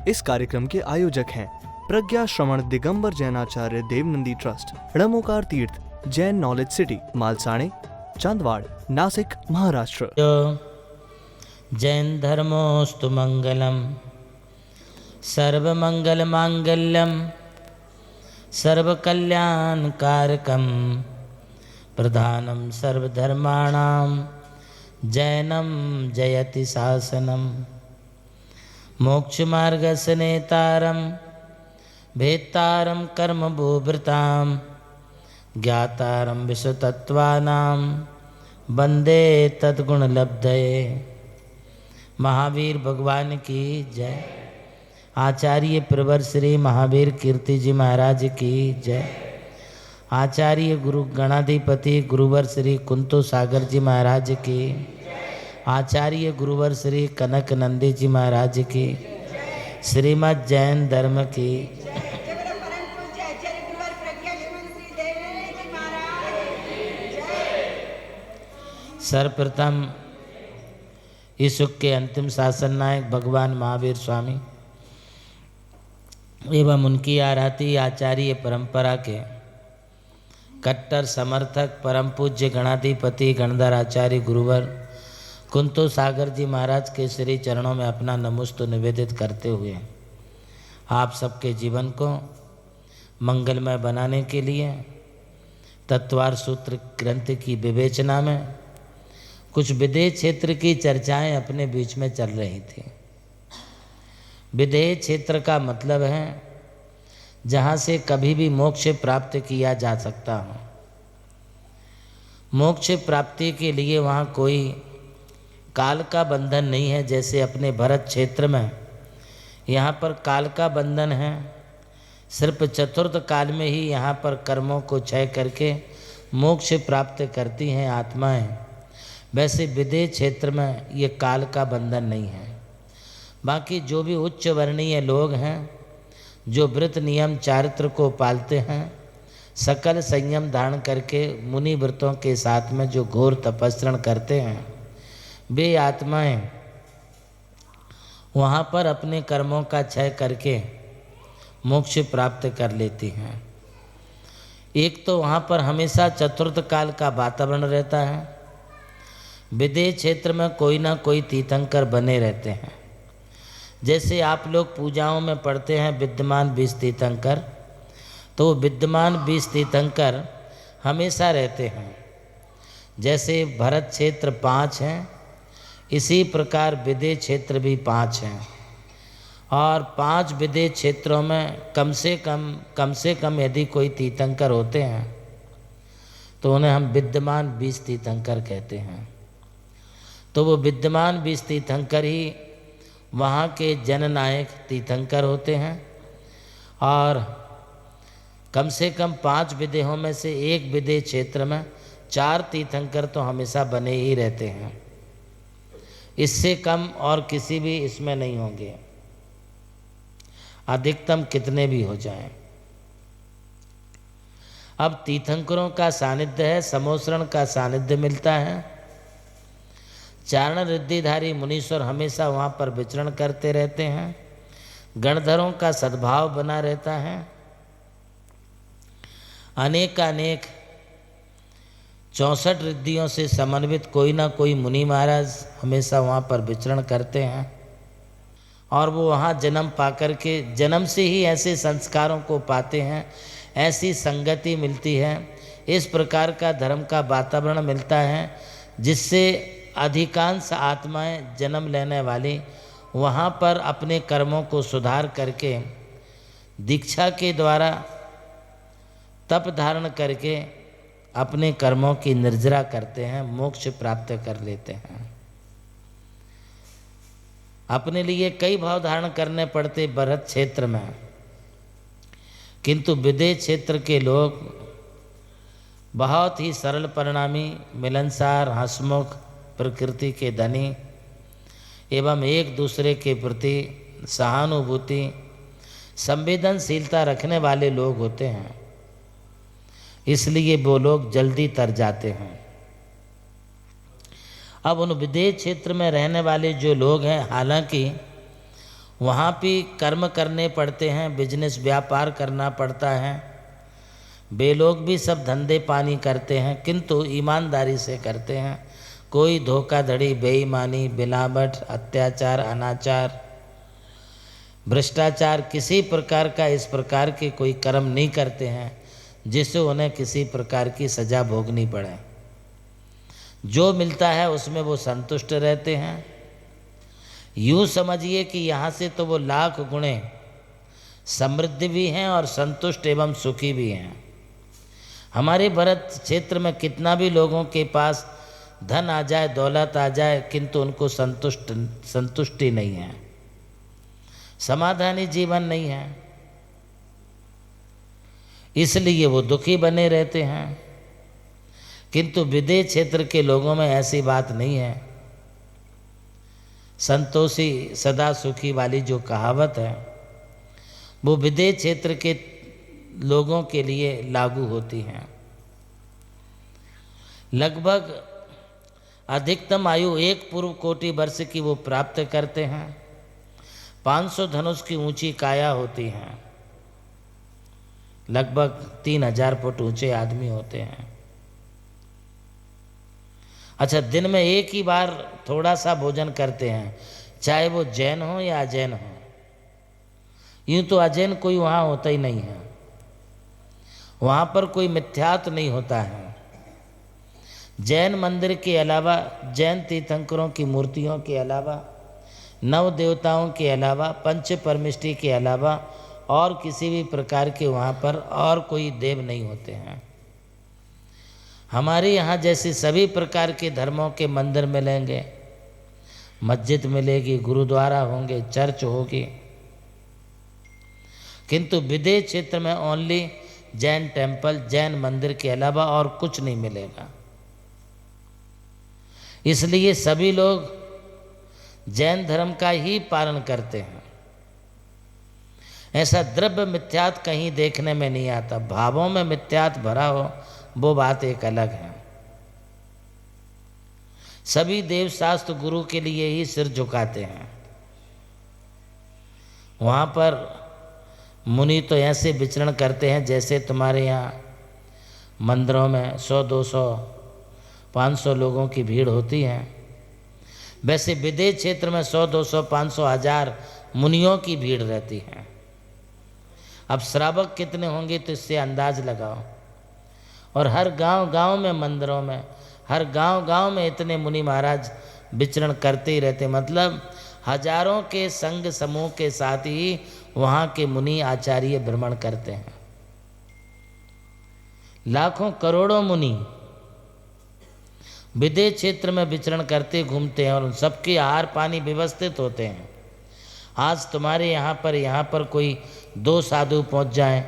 इस कार्यक्रम के आयोजक हैं प्रज्ञा श्रवण दिगंबर जैनाचार्य देवनंदी ट्रस्ट, हड़मोकार तीर्थ जैन नॉलेज सिटी, मालसाणे, चांदवाड़, नासिक, महाराष्ट्र। जैन धर्मोस्तु मंगलम, सर्वमंगल मांगल्यम, सर्वकल्याणकारकम, प्रधानम सर्वधर्माणाम, जैनम जयति शासनम, मोक्षमार्गस्य नेतारम, भेत्तारम कर्मभूभृताम, ज्ञातारम विश्वतत्त्वानां, वंदे तद्गुणलब्धये। महावीर भगवान की जय। आचार्य प्रवर श्री महावीर कीर्ति जी महाराज की जय। आचार्य गुरु गणाधिपति गुरुवर श्री कुंतो सागर जी महाराज की, आचार्य गुरुवर श्री कनक नंदी जी महाराज की, श्रीमद् जैन धर्म की। सर्वप्रथम इस युग के अंतिम शासन नायक भगवान महावीर स्वामी एवं उनकी आराधी आचार्य परंपरा के कट्टर समर्थक परम पूज्य गणाधिपति गणधर आचार्य गुरुवर कुंतो सागर जी महाराज के श्री चरणों में अपना नमोस्तु निवेदित करते हुए आप सबके जीवन को मंगलमय बनाने के लिए तत्वार सूत्र ग्रंथ की विवेचना में कुछ विदेह क्षेत्र की चर्चाएं अपने बीच में चल रही थी। विदेह क्षेत्र का मतलब है जहाँ से कभी भी मोक्ष प्राप्त किया जा सकता हो। मोक्ष प्राप्ति के लिए वहाँ कोई काल का बंधन नहीं है, जैसे अपने भरत क्षेत्र में यहाँ पर काल का बंधन है। सिर्फ चतुर्थ काल में ही यहाँ पर कर्मों को क्षय करके मोक्ष प्राप्त करती हैं आत्माएं। वैसे विदेह क्षेत्र में ये काल का बंधन नहीं है। बाकी जो भी उच्च वर्णीय लोग हैं, जो व्रत नियम चारित्र को पालते हैं, सकल संयम धारण करके मुनि व्रतों के साथ में जो घोर तपस्रण करते हैं, वे आत्माएं वहाँ पर अपने कर्मों का क्षय करके मोक्ष प्राप्त कर लेती हैं। एक तो वहाँ पर हमेशा चतुर्थ काल का वातावरण रहता है। विदेह क्षेत्र में कोई ना कोई तीर्थंकर बने रहते हैं। जैसे आप लोग पूजाओं में पढ़ते हैं विद्यमान 20 तीर्थंकर, तो विद्यमान 20 तीर्थंकर हमेशा रहते हैं। जैसे भरत क्षेत्र 5 हैं, इसी प्रकार विदेह क्षेत्र भी 5 हैं। और 5 विदेह क्षेत्रों में कम से कम यदि कोई तीर्थंकर होते हैं तो उन्हें हम विद्यमान 20 तीर्थंकर कहते हैं। तो वो विद्यमान 20 तीर्थंकर ही वहाँ के जननायक तीर्थंकर होते हैं। और कम से कम 5 विदेहों में से एक विदेह क्षेत्र में 4 तीर्थंकर तो हमेशा बने ही रहते हैं। इससे कम और किसी भी इसमें नहीं होंगे, अधिकतम कितने भी हो जाएं। अब तीर्थंकरों का सानिध्य है, समोसरण का सानिध्य मिलता है। चारण रिद्धिधारी मुनीश्वर हमेशा वहाँ पर विचरण करते रहते हैं। गणधरों का सद्भाव बना रहता है। अनेक 64 रिद्धियों से समन्वित कोई ना कोई मुनि महाराज हमेशा वहाँ पर विचरण करते हैं। और वो वहाँ जन्म पाकर के जन्म से ही ऐसे संस्कारों को पाते हैं, ऐसी संगति मिलती है, इस प्रकार का धर्म का वातावरण मिलता है, जिससे अधिकांश आत्माएं जन्म लेने वाली वहाँ पर अपने कर्मों को सुधार करके दीक्षा के द्वारा तप धारण करके अपने कर्मों की निर्जरा करते हैं, मोक्ष प्राप्त कर लेते हैं। अपने लिए कई भाव धारण करने पड़ते भरत क्षेत्र में, किंतु विदेह क्षेत्र के लोग बहुत ही सरल परिणामी, मिलनसार, हंसमुख प्रकृति के धनी एवं एक दूसरे के प्रति सहानुभूति, संवेदनशीलता रखने वाले लोग होते हैं। इसलिए वो लोग जल्दी तर जाते हैं। अब उन विदेह क्षेत्र में रहने वाले जो लोग हैं, हालांकि वहाँ भी कर्म करने पड़ते हैं, बिजनेस व्यापार करना पड़ता है। वे लोग भी सब धंधे पानी करते हैं, किंतु ईमानदारी से करते हैं। कोई धोखाधड़ी, बेईमानी, मिलावट, अत्याचार, अनाचार, भ्रष्टाचार, किसी प्रकार का इस प्रकार के कोई कर्म नहीं करते हैं जिससे उन्हें किसी प्रकार की सजा भोगनी पड़े। जो मिलता है उसमें वो संतुष्ट रहते हैं। यूँ समझिए कि यहाँ से तो वो लाख गुणे समृद्ध भी हैं और संतुष्ट एवं सुखी भी हैं। हमारे भरत क्षेत्र में कितना भी लोगों के पास धन आ जाए, दौलत आ जाए, किंतु उनको संतुष्टि नहीं है, समाधानी जीवन नहीं है, इसलिए वो दुखी बने रहते हैं। किंतु विदेश क्षेत्र के लोगों में ऐसी बात नहीं है। संतोषी सदा सुखी वाली जो कहावत है वो विदेश क्षेत्र के लोगों के लिए लागू होती हैं। लगभग अधिकतम आयु 1 पूर्व कोटि वर्ष की वो प्राप्त करते हैं। 500 धनुष की ऊंची काया होती हैं। लगभग 3000 फुट ऊंचे आदमी होते हैं। अच्छा, दिन में एक ही बार थोड़ा सा भोजन करते हैं, चाहे वो जैन हो या अजैन हो। यूँ तो अजैन कोई वहाँ होता ही नहीं है, वहाँ पर कोई मिथ्यात्व नहीं होता है। जैन मंदिर के अलावा, जैन तीर्थंकरों की मूर्तियों के अलावा, नव देवताओं के अलावा, पंच परमिष्टि के अलावा और किसी भी प्रकार के वहाँ पर और कोई देव नहीं होते हैं। हमारे यहाँ जैसे सभी प्रकार के धर्मों के मंदिर मिलेंगे, मस्जिद मिलेगी, गुरुद्वारा होंगे, चर्च होगी, किंतु विदेश क्षेत्र में ओनली जैन टेम्पल, जैन मंदिर के अलावा और कुछ नहीं मिलेगा। इसलिए सभी लोग जैन धर्म का ही पालन करते हैं। ऐसा द्रव्य मिथ्यात्व कहीं देखने में नहीं आता। भावों में मिथ्यात्व भरा हो वो बात एक अलग है। सभी देव शास्त्र गुरु के लिए ही सिर झुकाते हैं। वहाँ पर मुनि तो ऐसे विचरण करते हैं जैसे तुम्हारे यहाँ मंदिरों में 100, 200, 500 लोगों की भीड़ होती है। वैसे विदेश क्षेत्र में 100, 200, 500, 1000 मुनियों की भीड़ रहती है। अब श्रावक कितने होंगे तो इससे अंदाज लगाओ। और हर गांव-गांव में, मंदिरों में, हर गांव-गांव में इतने मुनि महाराज विचरण करते ही रहते। मतलब हजारों के संग समूह के साथ ही वहाँ के मुनि आचार्य भ्रमण करते हैं। लाखों करोड़ों मुनि विदेश क्षेत्र में विचरण करते घूमते हैं और उन सबके आहार पानी व्यवस्थित होते हैं। आज तुम्हारे यहाँ पर कोई 2 साधु पहुँच जाएं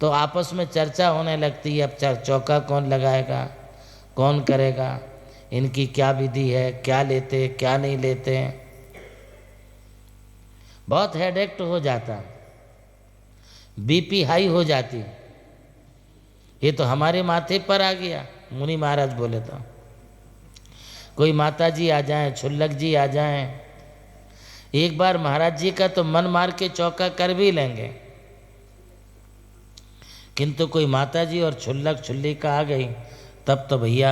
तो आपस में चर्चा होने लगती है, अब चौका कौन लगाएगा, कौन करेगा, इनकी क्या विधि है, क्या लेते क्या नहीं लेते। बहुत हेडेक हो जाता, बीपी हाई हो जाती। ये तो हमारे माथे पर आ गया। मुनि महाराज बोले तो कोई माता जी आ जाएं, छुल्लक जी आ जाएं, एक बार महाराज जी का तो मन मार के चौका कर भी लेंगे, किंतु कोई माता जी और छुल्लक छुल्लिका आ गई तब तो भैया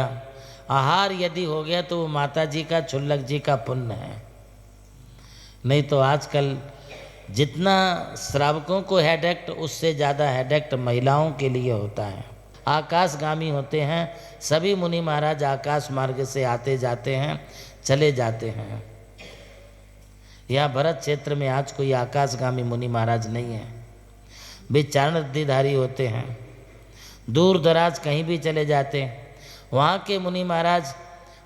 आहार यदि हो गया तो वो माता जी का, छुल्लक जी का पुण्य है। नहीं तो आजकल जितना श्रावकों को हेडेक्ट, उससे ज़्यादा हेडेक्ट महिलाओं के लिए होता है। आकाशगामी होते हैं सभी मुनि महाराज, आकाश मार्ग से आते जाते हैं, चले जाते हैं। यहाँ भरत क्षेत्र में आज कोई आकाशगामी मुनि महाराज नहीं है। वे चारणधारी होते हैं, दूर दराज कहीं भी चले जाते हैं। वहाँ के मुनि महाराज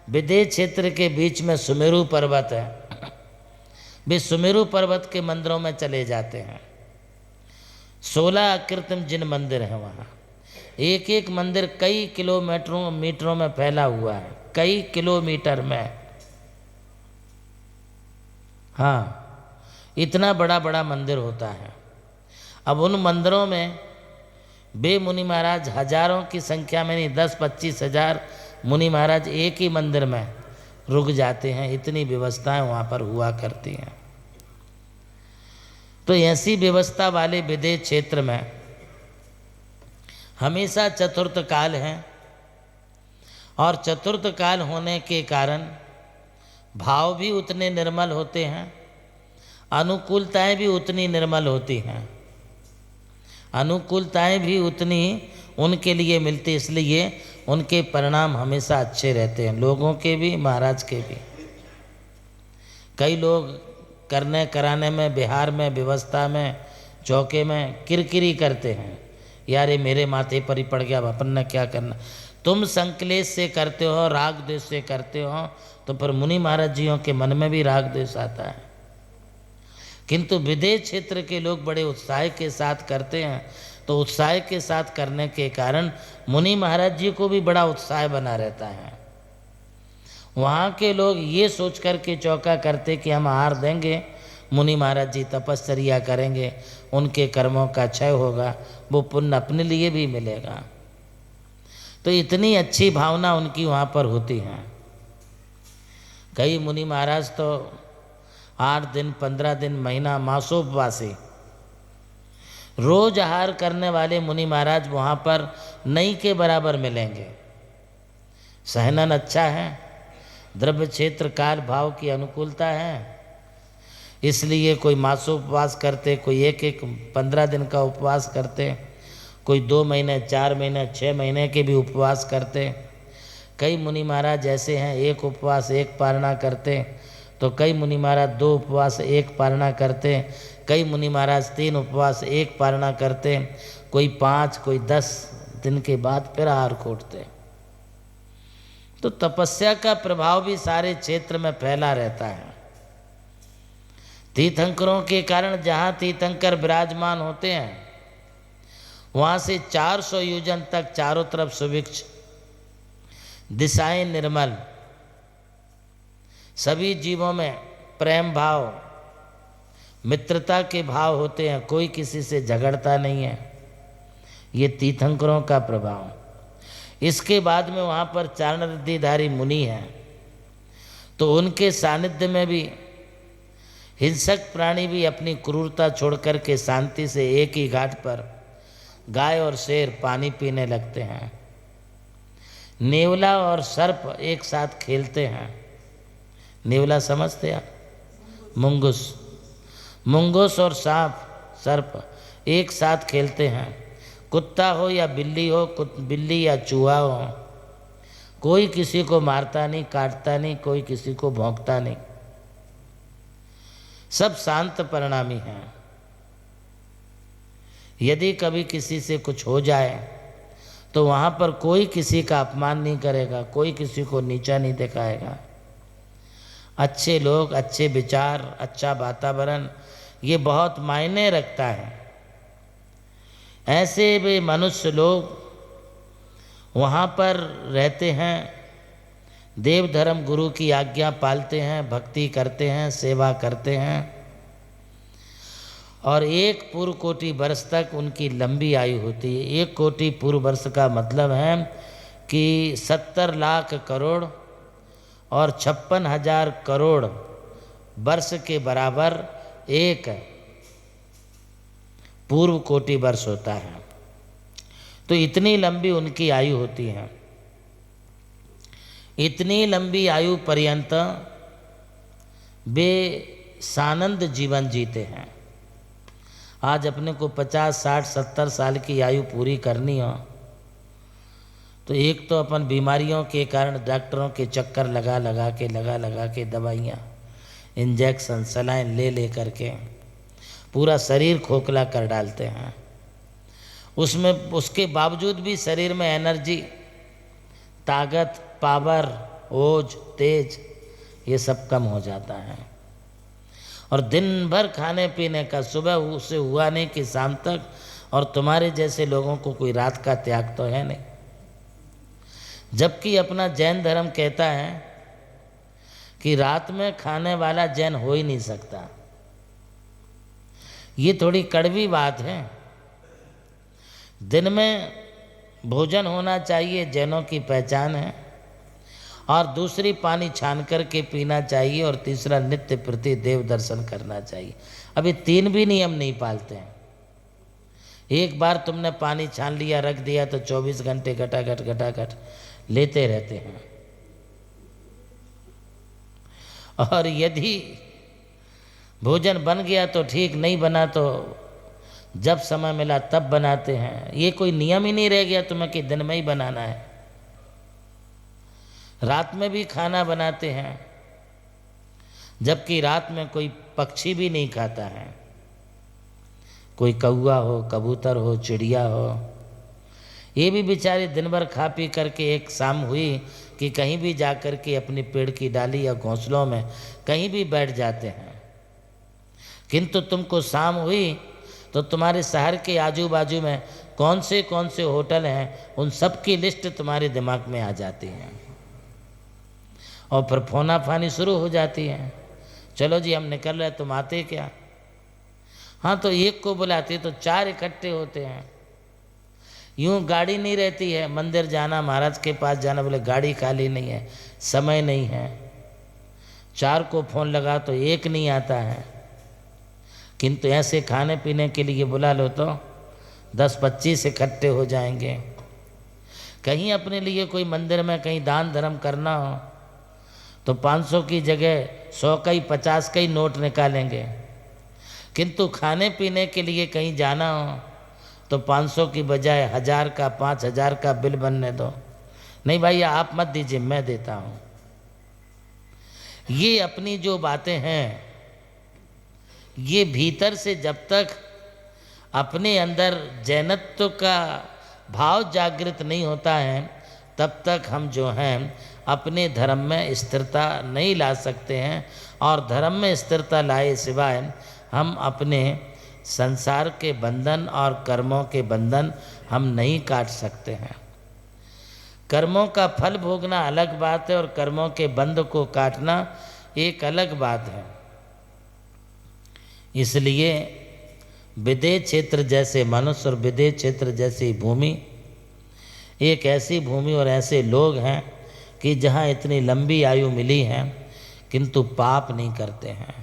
विदेश क्षेत्र के बीच में सुमेरु पर्वत है, वे सुमेरु पर्वत के मंदिरों में चले जाते हैं। 16 कृत्रिम जिन मंदिर हैं वहाँ। एक एक मंदिर कई मीटरों में फैला हुआ है, कई किलोमीटर में। हाँ, इतना बड़ा बड़ा मंदिर होता है। अब उन मंदिरों में वे मुनि महाराज हजारों की संख्या में नहीं, 10-25 हजार मुनि महाराज एक ही मंदिर में रुक जाते हैं। इतनी व्यवस्थाएं वहाँ पर हुआ करती हैं। तो ऐसी व्यवस्था वाले विदेश क्षेत्र में हमेशा चतुर्थ काल है, और चतुर्थ काल होने के कारण भाव भी उतने निर्मल होते हैं, अनुकूलताएं भी उतनी निर्मल होती हैं, अनुकूलताएं भी उतनी उनके लिए मिलती, इसलिए उनके परिणाम हमेशा अच्छे रहते हैं, लोगों के भी महाराज के भी। कई लोग करने कराने में, बिहार में, व्यवस्था में, चौके में किरकिरी करते हैं, यार ये मेरे माथे पर ही पड़ गया, अपन ने क्या करना। तुम संकलेश से करते हो, राग द्वेष से करते हो, तो फिर मुनि महाराज जियों के मन में भी राग द्वेष आता है। किंतु विदेश क्षेत्र के लोग बड़े उत्साह के साथ करते हैं, तो उत्साह के साथ करने के कारण मुनि महाराज जी को भी बड़ा उत्साह बना रहता है। वहाँ के लोग ये सोच कर के चौका करते कि हम हार देंगे, मुनि महाराज जी तपस्या करेंगे, उनके कर्मों का क्षय होगा, वो पुण्य अपने लिए भी मिलेगा। तो इतनी अच्छी भावना उनकी वहाँ पर होती है। कई मुनि महाराज तो 8 दिन, 15 दिन, महीना, मासोपवासी रोज आहार करने वाले मुनि महाराज वहाँ पर नहीं के बराबर मिलेंगे। सहनन अच्छा है, द्रव्य क्षेत्र काल भाव की अनुकूलता है, इसलिए कोई मासोपवास करते, कोई 15 दिन का उपवास करते, कोई 2 महीने, 4 महीने, 6 महीने के भी उपवास करते। कई मुनि महाराज ऐसे हैं, 1 उपवास 1 पारणा करते, तो कई मुनि महाराज 2 उपवास 1 पारणा करते, कई मुनि महाराज 3 उपवास 1 पारणा करते, कोई 5, कोई 10 दिन के बाद फिर आहार खोटते। तो तपस्या का प्रभाव भी सारे क्षेत्र में फैला रहता है। तीर्थंकरों के कारण जहाँ तीर्थंकर विराजमान होते हैं, वहाँ से 400 योजन तक चारों तरफ सुभिक्ष, दिशाएं निर्मल, सभी जीवों में प्रेम भाव, मित्रता के भाव होते हैं, कोई किसी से झगड़ता नहीं है। ये तीर्थंकरों का प्रभाव। इसके बाद में वहाँ पर चारण रिद्धिधारी मुनि हैं, तो उनके सानिध्य में भी हिंसक प्राणी भी अपनी क्रूरता छोड़ कर के शांति से एक ही घाट पर गाय और शेर पानी पीने लगते हैं। नेवला और सर्प एक साथ खेलते हैं। नेवला समझते आप? मुंगुस, मुंगुस और सांप, सर्प एक साथ खेलते हैं। कुत्ता हो या बिल्ली हो, बिल्ली या चूहा हो, कोई किसी को मारता नहीं, काटता नहीं, कोई किसी को भौंकता नहीं, सब शांत परिणामी हैं। यदि कभी किसी से कुछ हो जाए तो वहाँ पर कोई किसी का अपमान नहीं करेगा, कोई किसी को नीचा नहीं दिखाएगा। अच्छे लोग, अच्छे विचार, अच्छा वातावरण, ये बहुत मायने रखता है। ऐसे भी मनुष्य लोग वहाँ पर रहते हैं, देव धर्म गुरु की आज्ञा पालते हैं, भक्ति करते हैं, सेवा करते हैं, और 1 पूर्व कोटि वर्ष तक उनकी लंबी आयु होती है। 1 कोटि पूर्व वर्ष का मतलब है कि 70 लाख करोड़ और 56,000 करोड़ वर्ष के बराबर 1 पूर्व कोटि वर्ष होता है। तो इतनी लंबी उनकी आयु होती है। इतनी लंबी आयु पर्यंत वे सानंद जीवन जीते हैं। आज अपने को 50, 60, 70 साल की आयु पूरी करनी हो तो एक तो अपन बीमारियों के कारण डॉक्टरों के चक्कर लगा लगा के दवाइयाँ, इंजेक्शन, सलाइन ले करके पूरा शरीर खोखला कर डालते हैं। उसमें उसके बावजूद भी शरीर में एनर्जी, ताकत, पावर, ओज, तेज, ये सब कम हो जाता है। और दिन भर खाने पीने का, सुबह से हुआ नहीं कि शाम तक, और तुम्हारे जैसे लोगों को कोई रात का त्याग तो है नहीं। जबकि अपना जैन धर्म कहता है कि रात में खाने वाला जैन हो ही नहीं सकता। ये थोड़ी कड़वी बात है। दिन में भोजन होना चाहिए, जैनों की पहचान है, और दूसरी पानी छान करके पीना चाहिए, और तीसरा नित्य प्रति देव दर्शन करना चाहिए। अभी 3 भी नियम नहीं पालते हैं। एक बार तुमने पानी छान लिया, रख दिया, तो 24 घंटे घटाघट लेते रहते हैं। और यदि भोजन बन गया तो ठीक, नहीं बना तो जब समय मिला तब बनाते हैं। ये कोई नियम ही नहीं रह गया तुम्हें कि दिन में ही बनाना है। रात में भी खाना बनाते हैं, जबकि रात में कोई पक्षी भी नहीं खाता है। कोई कौआ हो, कबूतर हो, चिड़िया हो, ये भी बेचारे दिन भर खा पी करके एक शाम हुई कि कहीं भी जा कर के अपनी पेड़ की डाली या घोंसलों में कहीं भी बैठ जाते हैं। किंतु तुमको शाम हुई तो तुम्हारे शहर के आजू बाजू में कौन से होटल हैं, उन सब की लिस्ट तुम्हारे दिमाग में आ जाती है, और फिर फोना फानी शुरू हो जाती है। चलो जी हम निकल रहे, तुम आते क्या? हाँ, तो एक को बुलाते तो 4 इकट्ठे होते हैं। यूं गाड़ी नहीं रहती है, मंदिर जाना, महाराज के पास जाना, बोले गाड़ी खाली नहीं है, समय नहीं है। 4 को फ़ोन लगा तो एक नहीं आता है। किंतु ऐसे खाने पीने के लिए बुला लो तो 10-25 इकट्ठे हो जाएंगे। कहीं अपने लिए कोई मंदिर में कहीं दान धर्म करना हो तो 500 की जगह 100 का ही 50 का ही नोट निकालेंगे। किंतु खाने पीने के लिए कहीं जाना हो तो 500 की बजाय 1000 का 5000 का बिल बनने दो। नहीं भाई आप मत दीजिए, मैं देता हूँ। ये अपनी जो बातें हैं, ये भीतर से जब तक अपने अंदर जैनत्व का भाव जागृत नहीं होता है, तब तक हम जो हैं अपने धर्म में स्थिरता नहीं ला सकते हैं। और धर्म में स्थिरता लाए सिवाय हम अपने संसार के बंधन और कर्मों के बंधन हम नहीं काट सकते हैं। कर्मों का फल भोगना अलग बात है, और कर्मों के बंध को काटना एक अलग बात है। इसलिए विदेह क्षेत्र जैसे मनुष्य और विदेह क्षेत्र जैसी भूमि एक ऐसी भूमि और ऐसे लोग हैं कि जहाँ इतनी लंबी आयु मिली है किंतु पाप नहीं करते हैं।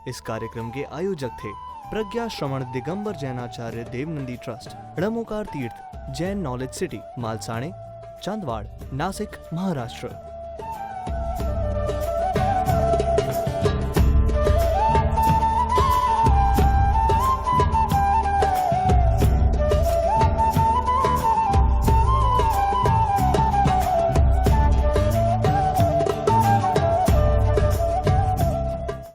इस कार्यक्रम के आयोजक थे प्रज्ञा श्रवण दिगंबर जैनाचार्य देवनंदी ट्रस्ट, ड़मोकार तीर्थ, जैन नॉलेज सिटी, मालसाणे, चांदवाड़, नासिक, महाराष्ट्र।